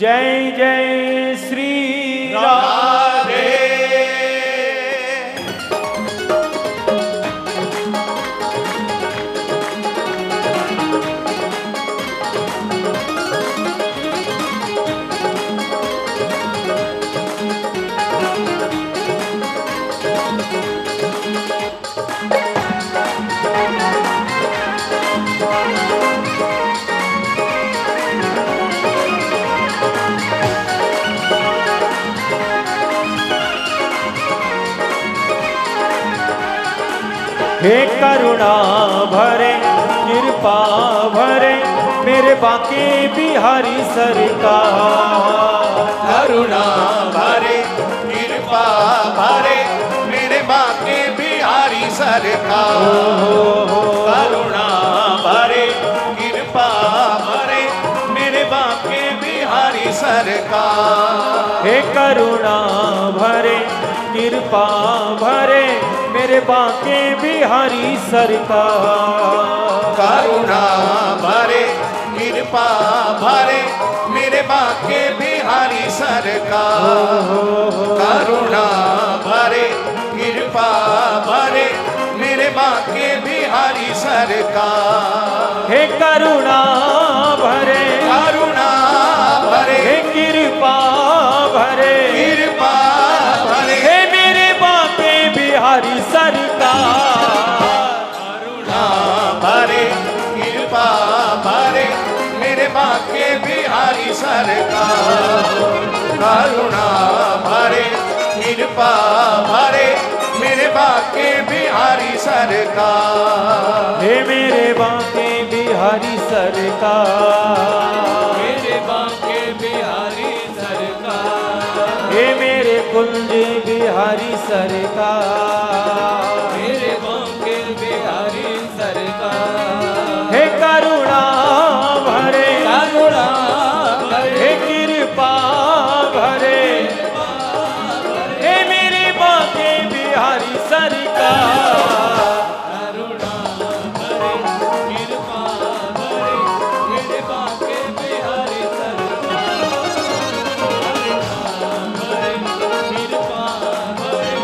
जय जय श्री राधे। हे करुणा भरे कृपा भरे मेरे बांके बिहारी सरकार। करुणा भरे कृपा भरे मेरे बांके बिहारी सरकार। करुणा भरे कृपा भरे मेरे बांके बिहारी सरकार। हे करुणा भरे कृपा भरे मेरे बांके बिहारी सरकार। करुणा भरे कृपा भरे मेरे बांके बिहारी सरकार। करुणा भरे कृपा भरे मेरे बांके बिहारी सरकार। हे करुणा भरे करुणा भरे हे कृपा भरे कृपा भरे हे मेरे बांके बिहारी सरकार। करुणा भरे कृपा भरे मेरे बांके बिहारी सरकार। करुणा भरे कृपा भरे मेरे बांके बिहारी सरकार। हे मेरे बांके बिहारी सरकार। मेरे बांके बिहारी सरकार। हे मेरे कुंज बिहारी सरकार। मेरे बांके बिहारी सरकार। हे करुणा भरे करुणा भरे हे कृपा भरे हे मेरे बांके बिहारी सरकार। करुणा भरे कृपा भरे मेरे बांके बिहारी सरकार। करुणा भरे कृपा भरे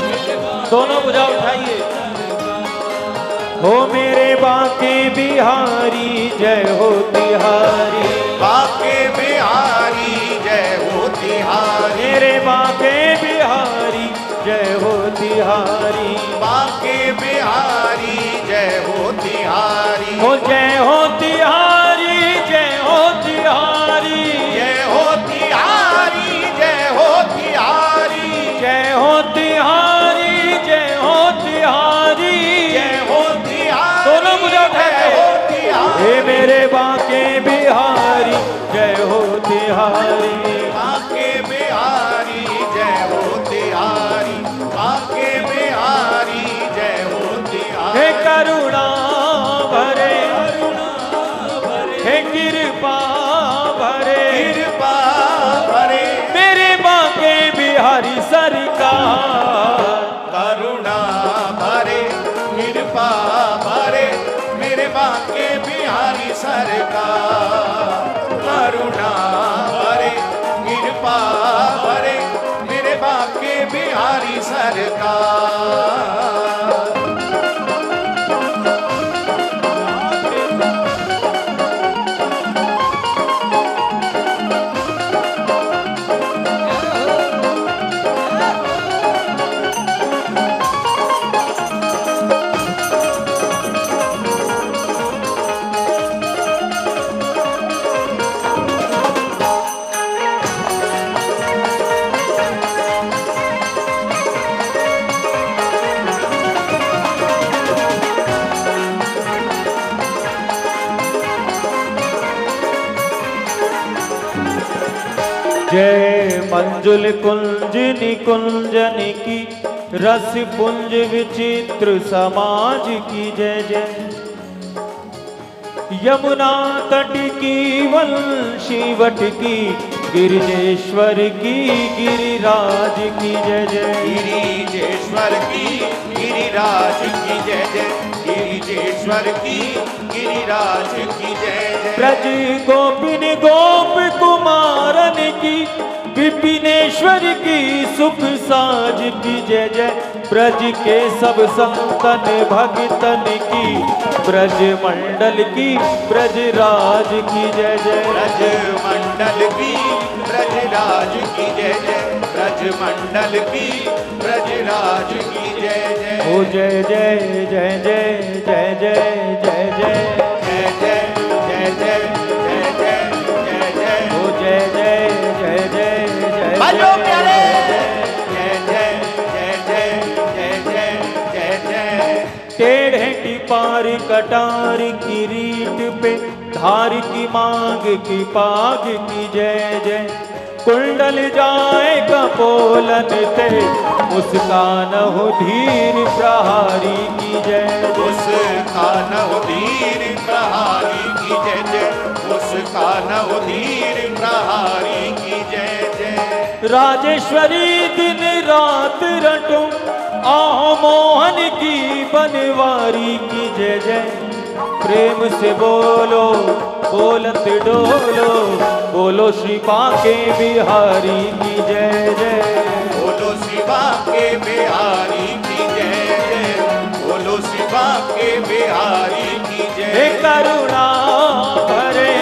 मेरे बांके दोनों भुजा उठाइए। हो मेरे बांके बिहारी जय हो तिहारी। बांके बिहारी जय हो तिहारी। मेरे बांके बिहारी जय हो तिहारी। बांके बिहारी जय हो तिहारी। हो जय हो तिहारी जय हो तिहारी। जय हो तिहारी जय हो तिहारी। जय हो तिहारी जय हो तिहारी। जय हो तिहारी दोनों भुजा उठाए। जय हो तिहारी। हे मेरे बांके बिहारी जय हो तिहारी। बांके बिहारी जय हो तिहारी। बांके बिहारी जय हो तिहारी। हे करुणा भरे करुणा भरे हे कृपा भरे कृपा भरे मेरे बांके बिहारी सरकार। करुणा भरे कृपा भरे मेरे बांके बिहारी सरकार। करुणा भरे कृपा भरे मेरे बांके बिहारी सरकार। जय मंजुल कुंज निकुंजन की रस पुंज विचित्र समाज की जय जय। यमुना तट की वंशीवट की गिरिजेश्वर की गिरिराज की जय जय। गिरिजेश्वर की गिरिराज की जय जय। गिरिजेश्वर की गिरिराज की जय जय। ब्रज गोपिन गोप कुमारन की, विपिनेश्वर की सुख साज की जय जय। ब्रज के सब संतन भगतन की, ब्रज मंडल की ब्रजराज की जय जय। ब्रज मंडल की ब्रजराज की जय जय, ब्रज मंडल की ब्रजराज की जय जय। ओ जय जय जय जय जय जय जय जय जय जय जय जय जय जय जय जय। ओ जय जय जय जय जय बाजो प्यारे। जय जय जय जय जय जय जय जय जय। टेढ़े की पार कटार की रीट पे, धार की मांग की पाग की जय जय। कुंडल जाए कपोलन ते, मुस्कानहु धीर प्रहारी की जय जय। मुस्कानहु धीर प्रहारी की जय जय, मुस्कानहु धीर प्रहारी की जय जय। राजेश्वरी दिन रात रटो, आहो मोहन की बनवारी की जय जय। प्रेम से बोलो बोलत डोलो, बोलो श्री बांके बिहारी की जय जय। बोलो शिवा के बिहारी की जय जय, बोलो शिवा के बिहारी की हे जय। करुणा भरे,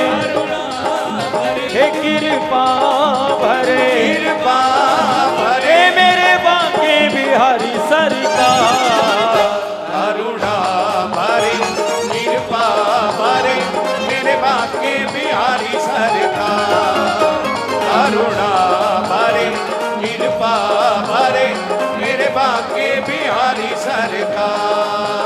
हे कृपा भरे, कृपा भरे हे मेरे बांके बिहारी सरकार। करुणा भरे, कृपा भरे मेरे बांके बिहारी सरकार। करुणा भरे, कृपा भरे मेरे बांके बिहारी सरकार।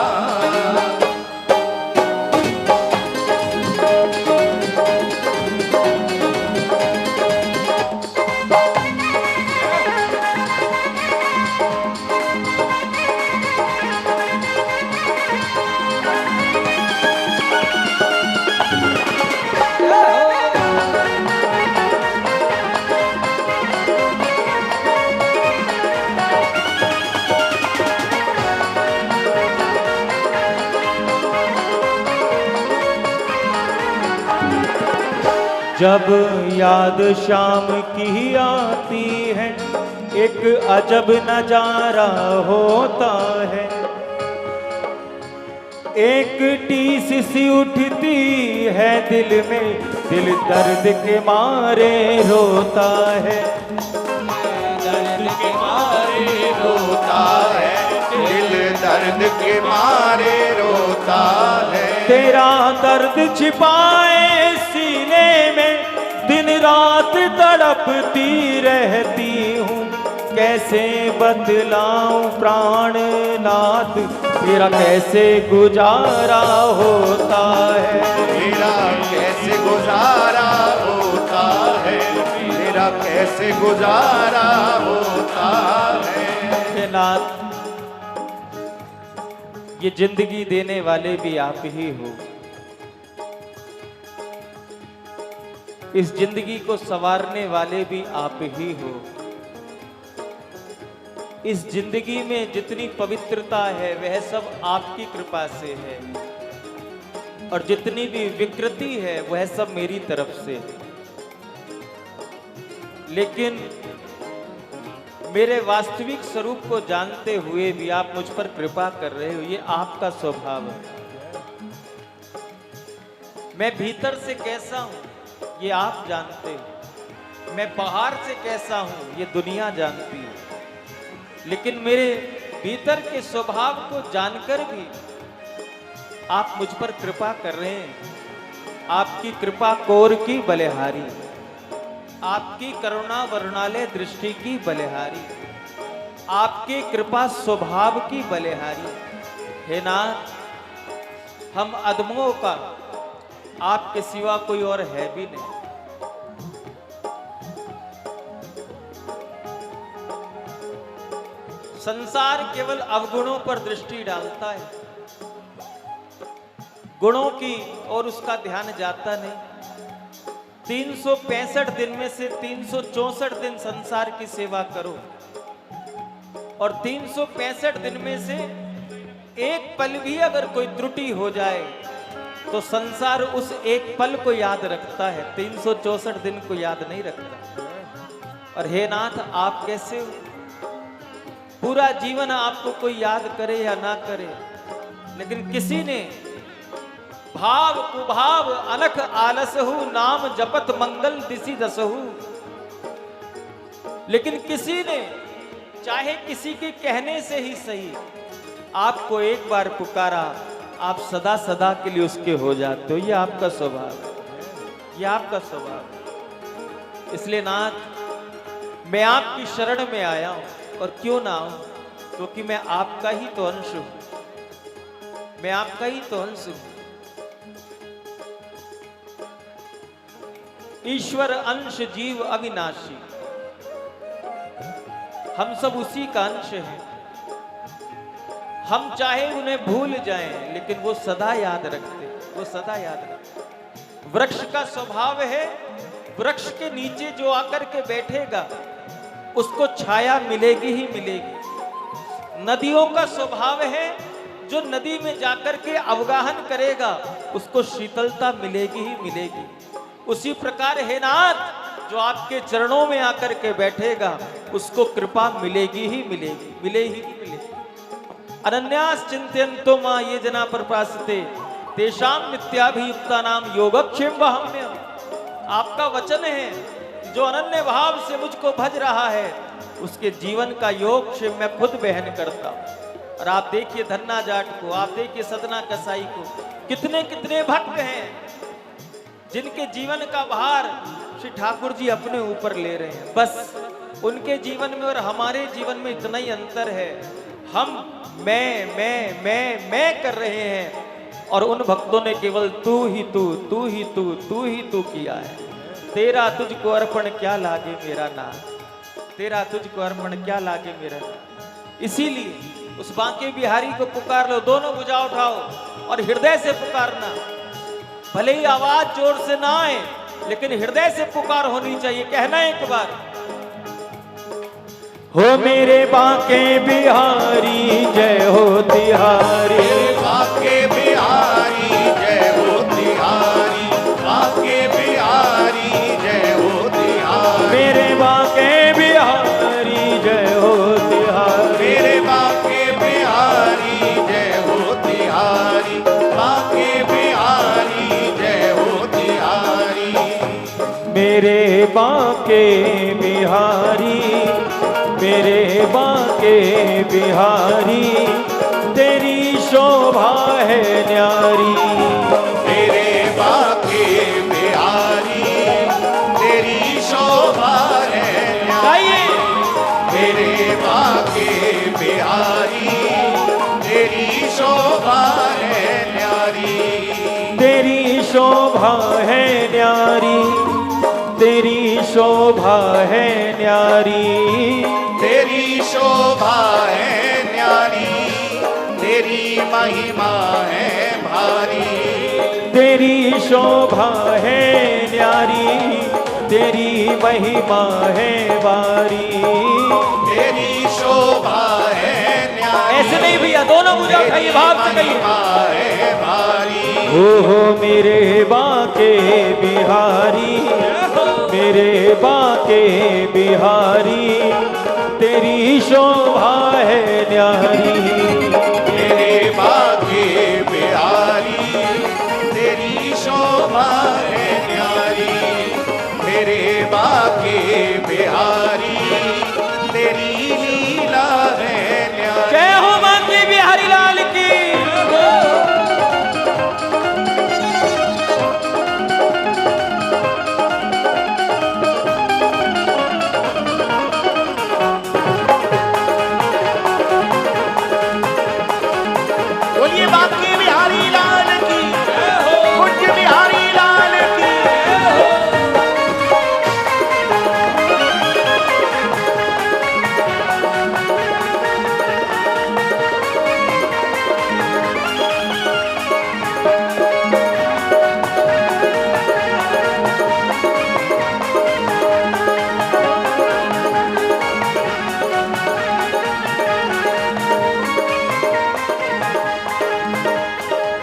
जब याद शाम की आती है, एक अजब नजारा होता है। एक टीस सी उठती है दिल में, दिल दर्द के मारे रोता है। दर्द के मारे रोता है, दिल दर्द के मारे रोता है। तेरा दर्द छिपाए सीने में, दिन रात तड़पती रहती हूँ। कैसे बतलाऊं प्राणनाथ, तेरा कैसे गुजारा होता है। मेरा कैसे गुजारा होता है, मेरा कैसे गुजारा होता है। हे नाथ, ये जिंदगी देने वाले भी आप ही हो। इस जिंदगी को संवारने वाले भी आप ही हो। इस जिंदगी में जितनी पवित्रता है वह सब आपकी कृपा से है, और जितनी भी विकृति है वह सब मेरी तरफ से है। लेकिन मेरे वास्तविक स्वरूप को जानते हुए भी आप मुझ पर कृपा कर रहे हो, ये आपका स्वभाव है। मैं भीतर से कैसा हूं ये आप जानते हो, मैं बाहर से कैसा हूं ये दुनिया जानती है। लेकिन मेरे भीतर के स्वभाव को जानकर भी आप मुझ पर कृपा कर रहे हैं। आपकी कृपा कोर की बलिहारी, आपकी करुणा वर्णालय दृष्टि की बलिहारी, आपकी कृपा स्वभाव की बलिहारी। हे नाथ, हम अदमों का आपके सिवा कोई और है भी नहीं। संसार केवल अवगुणों पर दृष्टि डालता है, गुणों की और उसका ध्यान जाता नहीं। 365 दिन में से 364 दिन संसार की सेवा करो, और 365 दिन में से एक पल भी अगर कोई त्रुटि हो जाए तो संसार उस एक पल को याद रखता है, 364 दिन को याद नहीं रखता। और हे नाथ, आप कैसे हो? पूरा जीवन आपको कोई याद करे या ना करे, लेकिन किसी ने भाव कुभाव अलख आलसहु, नाम जपत मंगल दिसी दसहु। लेकिन किसी ने चाहे किसी के कहने से ही सही आपको एक बार पुकारा, आप सदा सदा के लिए उसके हो जाते हो। ये आपका स्वभाव है, ये आपका स्वभाव है। इसलिए नाथ, मैं आपकी शरण में आया हूं, और क्यों ना आऊं, क्योंकि मैं आपका ही तो अंश हूं, मैं आपका ही तो अंश हूं। ईश्वर अंश जीव अविनाशी, हम सब उसी का अंश हैं। हम चाहे उन्हें भूल जाएं, लेकिन वो सदा याद रखते, वो सदा याद रखते। वृक्ष का स्वभाव है, वृक्ष के नीचे जो आकर के बैठेगा उसको छाया मिलेगी ही मिलेगी। नदियों का स्वभाव है, जो नदी में जाकर के अवगाहन करेगा उसको शीतलता मिलेगी ही मिलेगी। उसी प्रकार हे नाथ, जो आपके चरणों में आकर के बैठेगा उसको कृपा मिलेगी ही मिलेगी, मिलेगी ही मिलेगी। अनन्यास चिंतयन्तो मां ये जना प्रपासते तेषां नित्याभियुक्ता नाम योगक्षेम वहाम्यहम्। आपका वचन है, जो अनन्य भाव से मुझको भज रहा है उसके जीवन का योगक्षेम मैं खुद वहन करता हूं। और आप देखिए धन्ना जाट को, आप देखिए सदना कसाई को, कितने कितने भक्त हैं जिनके जीवन का भार श्री ठाकुर जी अपने ऊपर ले रहे हैं। बस उनके जीवन में और हमारे जीवन में इतना ही अंतर है, हम मैं कर रहे हैं, और उन भक्तों ने केवल तू ही तू, तू ही तू, तू ही तू किया है। तेरा तुझको अर्पण क्या लागे मेरा नाम, तेरा तुझको अर्पण क्या लागे मेरा नाम। इसीलिए उस बांके बिहारी को पुकार लो, दोनों भुजा उठाओ और हृदय से पुकारना। भले ही आवाज जोर से ना आए, लेकिन हृदय से पुकार होनी चाहिए। कहना एक बार, हो मेरे बांके बिहारी जय हो तिहारी, बांके बिहारी जय हो तिहारी, बांके बिहारी जय हो तिहारी, मेरे बांके बिहारी जय हो तिहारी, मेरे बांके बिहारी जय हो तिहारी, बांके बिहारी जय हो तिहारी, मेरे बांके बिहारी, मेरे बांके बिहारी, तेरी शोभा है न्यारी, मेरे बांके बिहारी तेरी शोभा है न्यारी, मेरे बांके बिहारी तेरी शोभा है न्यारी, तेरी शोभा है न्यारी, तेरी शोभा है न्यारी, तेरी शोभा है न्यारी, तेरी महिमा है भारी, तेरी शोभा है न्यारी, तेरी महिमा है बारी, तेरी शोभा है न्यारी, ऐसे नहीं भैया, दोनों भुजा उठाइए, भाव से कहिए, महिमा है भारी, हो मेरे बांके बिहारी, मेरे बांके बिहारी, तेरी शोभा है न्यारी, मेरे बांके बिहारी तेरी शोभा है न्यारी, मेरे बांके बिहारी तेरी लीला है न्यारी। जय हो बांके बिहारी लाल की। बोलिए बांके बिहारी लाल की, पूज्य बिहारी लाल की।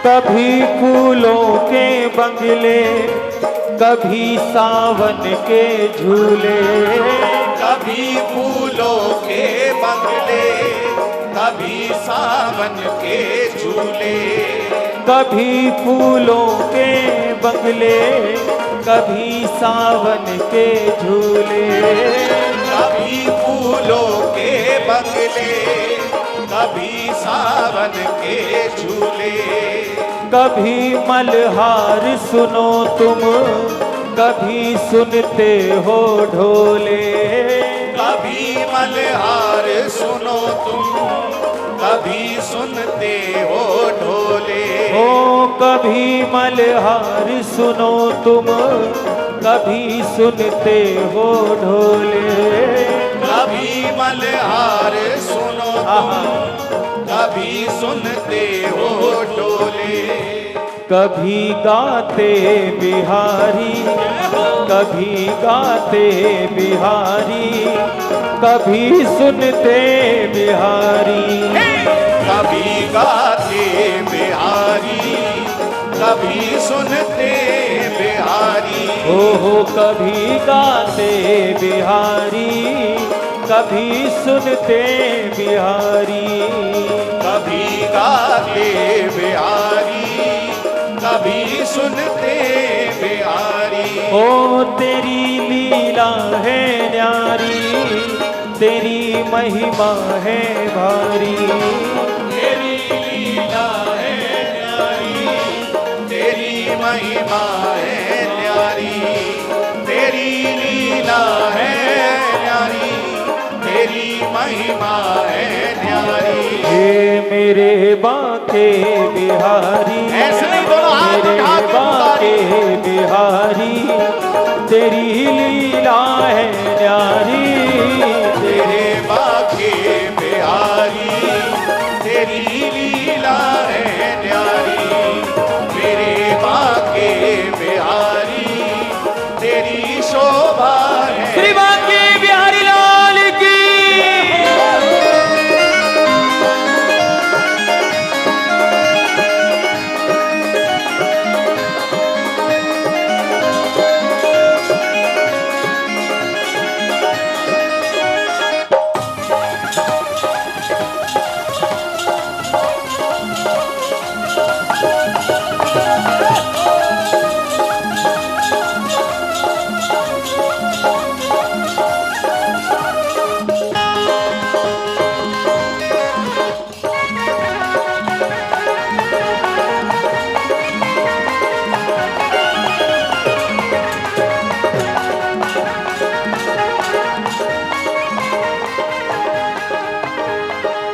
कभी फूलों के बंगले, कभी सावन के झूले, कभी फूलों के बंगले, कभी सावन के झूले, कभी फूलों के बंगले, कभी सावन के झूले, कभी फूलों के बंगले, कभी सावन के झूले, कभी मल्हार सुनो तुम, कभी सुनते हो ढोले, कभी मल्हार सुनो तुम, कभी सुनते हो ढोले, ओ कभी मल्हार सुनो तुम, कभी सुनते हो ढोले, कभी मल्हार सुनो तुम, कभी सुनते हो ढोले, कभी गाते बिहारी, कभी गाते बिहारी, कभी सुनते बिहारी, कभी गाते बिहारी, कभी सुनते बिहारी, हो कभी गाते बिहारी, कभी सुनते बिहारी, कभी गाते बिहारी, कभी सुनते बिहारी, ओ तेरी लीला है न्यारी, तेरी महिमा है भारी, तेरी लीला है न्यारी, तेरी महिमा है न्यारी, तेरी लीला है न्यारी, तेरी महिमा है न्यारी। हे मेरे बाके बिहारी, ऐसे नहीं, दोनों हाथ मेरे उठा के बाके बिहारी, तेरी लीला है न्यारी, तेरे बाके बिहारी, तेरी लीला है न्यारी, मेरे बाके बिहारी, तेरी शोभा है। श्री बाके बिहारी लाल की।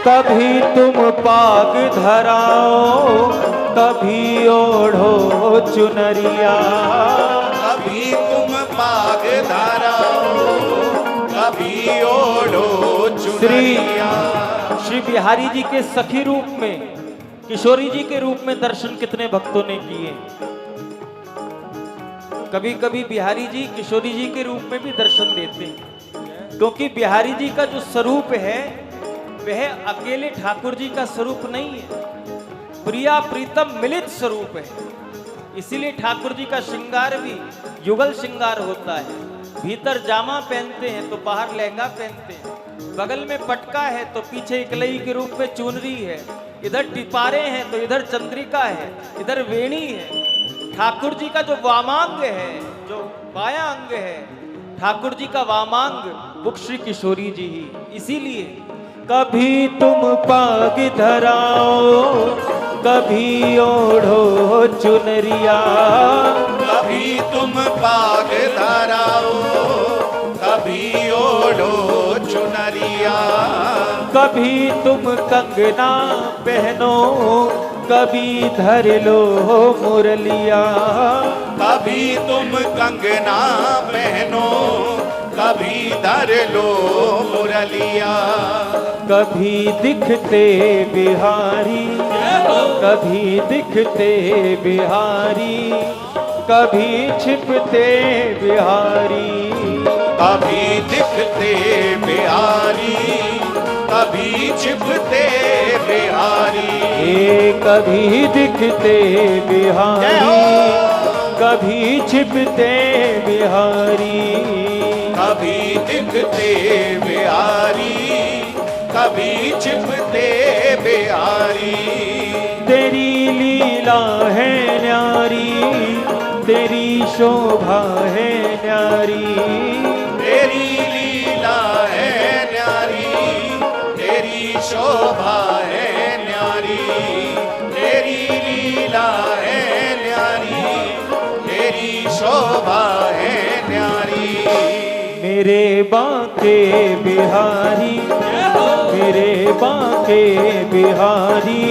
कभी तुम पाग धराओ, कभी ओढ़ो चुनरिया, कभी तुम पाग धाराओ, कभी ओढ़ो चुनरिया। श्री बिहारी जी के सखी रूप में, किशोरी जी के रूप में दर्शन कितने भक्तों ने किए। कभी कभी बिहारी जी किशोरी जी के रूप में भी दर्शन देते हैं, क्योंकि बिहारी जी का जो स्वरूप है वह अकेले ठाकुर जी का स्वरूप नहीं है, प्रिया प्रीतम मिलित स्वरूप है। इसीलिए ठाकुर जी का श्रृंगार भी युगल श्रृंगार होता है। भीतर जामा पहनते हैं तो बाहर लहंगा पहनते हैं, बगल में पटका है तो पीछे इकलई के रूप में चुनरी है, इधर टिपारे हैं तो इधर चंद्रिका है, इधर वेणी है। ठाकुर जी का जो वामांग है, जो बाया अंग है, ठाकुर जी का वामांग मुख श्री किशोरी जी ही। इसीलिए कभी तुम पाग धराओ, कभी ओढ़ो चुनरिया, कभी तुम पाग धराओ, कभी ओढ़ो चुनरिया, कभी तुम कंगना पहनो, कभी धर लो मुरलिया, कभी तुम कंगना पहनो, कभी धर लो मुरलिया, कभी दिखते बिहारी, कभी दिखते बिहारी, कभी छिपते बिहारी, कभी दिखते बिहारी, कभी छिपते बिहारी। ये कभी दिखते बिहारी, कभी छिपते बिहारी, कभी दिखते बिहारी, कभी छिपते बिहारी। तेरी लीला है न्यारी, तेरी शोभा है न्यारी, तेरी लीला है न्यारी, तेरी शोभा है न्यारी। तेरी लीला है न्यारी, तेरी शोभा है न्यारी। मेरे बांके बिहारी, मेरे बांके बिहारी,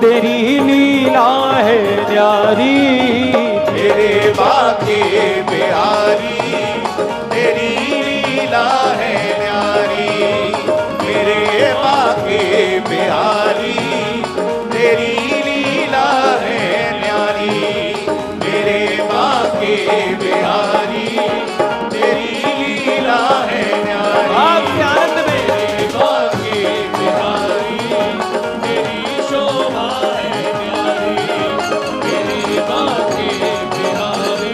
तेरी लीला है न्यारी। मेरे बांके बिहारी, तेरी लीला है न्यारी। मेरे बांके बिहारी, तेरी लीला है न्यारी। मेरे बांके बिहारी, तेरी लीला है न्यारी। आपके आनंद में मेरे बांके बिहारी, तेरी शोभा है न्यारी। मेरे बांके बिहारी,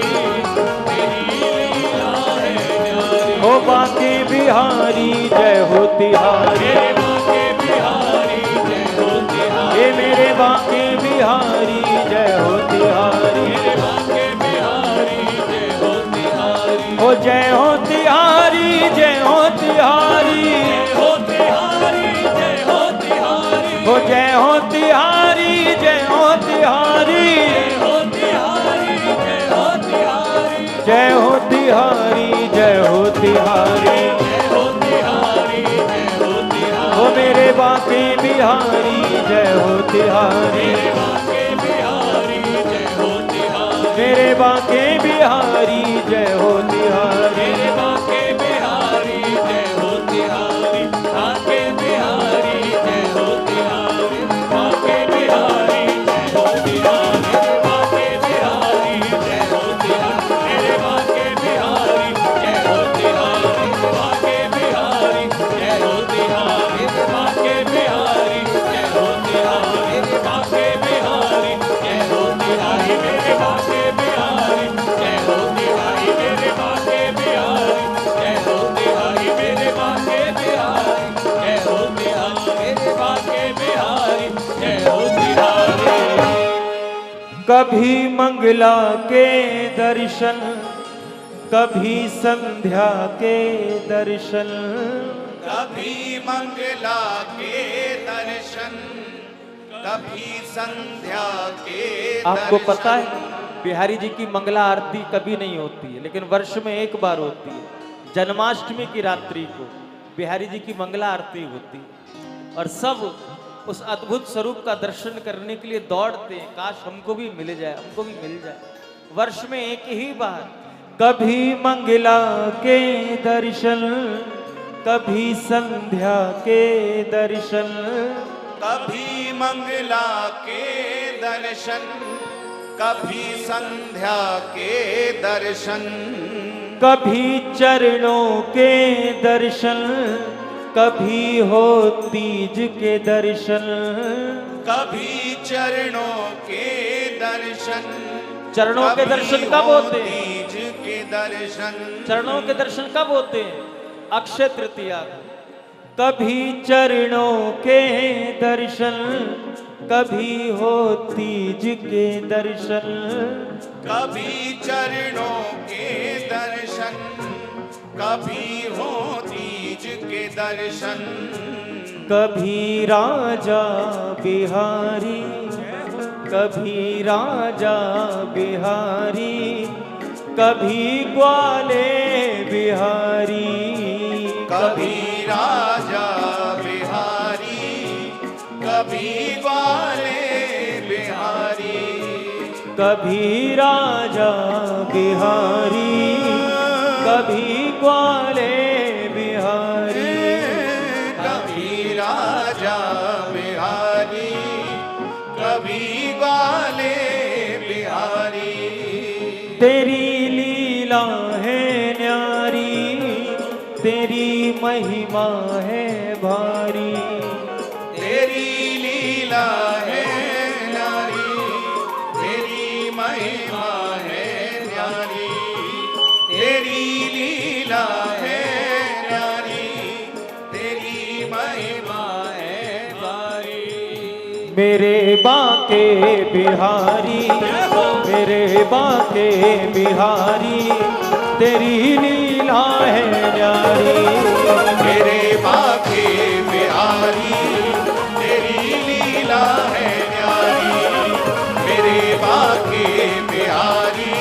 तेरी लीला है न्यारी। हो बांके बिहारी जय हो तिहारी, मेरे बांके बिहारी जय हो तिहारी। ये मेरे बांके बिहारी जय हो तिहारी, मेरे बांके बिहारी जय हो तिहारी। हो जय हो तिहारी जय हो तिहारी, जय हो तिहारी जय हो तिहारी। हो जय हो तिहारी जय हो तिहारी, जय हो तिहारी जय हो तिहारी। जय हो तिहारी जय हो तिहारी। जय हो तिहारी जय हो तिहारी। हो मेरे बांके बिहारी जय हो तिहारी, मेरे बांके बिहारी जय हो तिहारी। मेरे बांके बिहारी जय हो तिहारी। मेरे बांके बिहारी जय हो तिहारी। बांके बिहारी जय हो तिहारी। बांके बिहारी जय हो तिहारी। बांके बिहारी जय हो तिहारी। मेरे बांके बिहारी जय हो तिहारी। बांके बिहारी जय हो तिहारी। बांके बिहारी जय हो तिहारी। बांके बिहारी जय हो तिहारी। मेरे बांके बिहारी जय हो तिहारी। मेरे बांके बिहारी जय हो तिहारी। मेरे बांके बिहारी जय हो तिहारी। मेरे बांके बिहारी जय हो तिहारी। कभी मंगला के दर्शन, कभी संध्या के दर्शन, कभी मंगला के दर्शन, कभी संध्या के आपको दर्शन। पता है बिहारी जी की मंगला आरती कभी नहीं होती है, लेकिन वर्ष में एक बार होती है। जन्माष्टमी की रात्रि को बिहारी जी की मंगला आरती होती है और सब उस अद्भुत स्वरूप का दर्शन करने के लिए दौड़ते हैं। काश हमको भी मिल जाए, हमको भी मिल जाए। वर्ष में एक ही बार कभी मंगला के दर्शन, कभी संध्या के दर्शन, कभी मंगला के दर्शन, कभी संध्या के दर्शन। कभी चरणों के दर्शन, कभी हो तीज के दर्शन। कभी चरणों के दर्शन, चरणों के दर्शन कभी कब होते हैं? तीज के दर्शन। चरणों के दर्शन कब होते हैं? अक्षय तृतीया को। कभी चरणों के दर्शन, कभी हो तीज के दर्शन। कभी चरणों के दर्शन, कभी हो तीज के दर्शन। कभी राजा बिहारी, कभी राजा बिहारी, कभी ग्वाले बिहारी, कभी राजा बिहारी, कभी ग्वाले बिहारी। कभी राजा बिहारी, कभी ग्वाले बिहारी, कभी राजा बिहारी, कभी ग्वाले बिहारी। तेरी लीला है न्यारी, तेरी महिमा है भारी। तेरी लीला है न्यारी, तेरी महिमा है न्यारी, तेरी लीला है न्यारी, तेरी महिमा है भारी। मेरे बाके बिहारी, मेरे बाके बिहारी, तेरी लीला है न्यारी। मेरे बाके बिहारी, तेरी लीला है न्यारी, मेरे बाके बिहारी,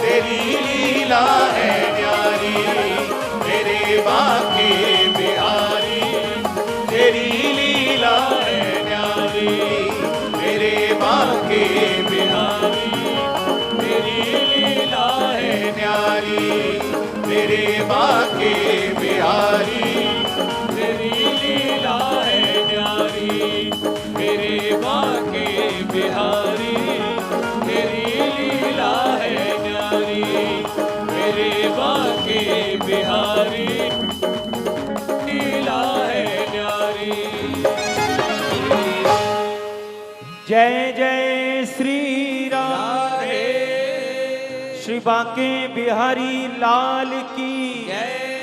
तेरी लीला है न्यारी, मेरे बाके बिहारी, तेरी लीला है न्यारी, मेरे बाके बिहारी, तेरी लीला है न्यारी, मेरे बाके बिहारी, तेरी लीला है न्यारी, मेरे बाके बिहारी, तेरी लीला है न्यारी, मेरे बाके बिहारी, लीला है न्यारी। जय जय श्री राधे, श्री बाके बिहारी लाल की जय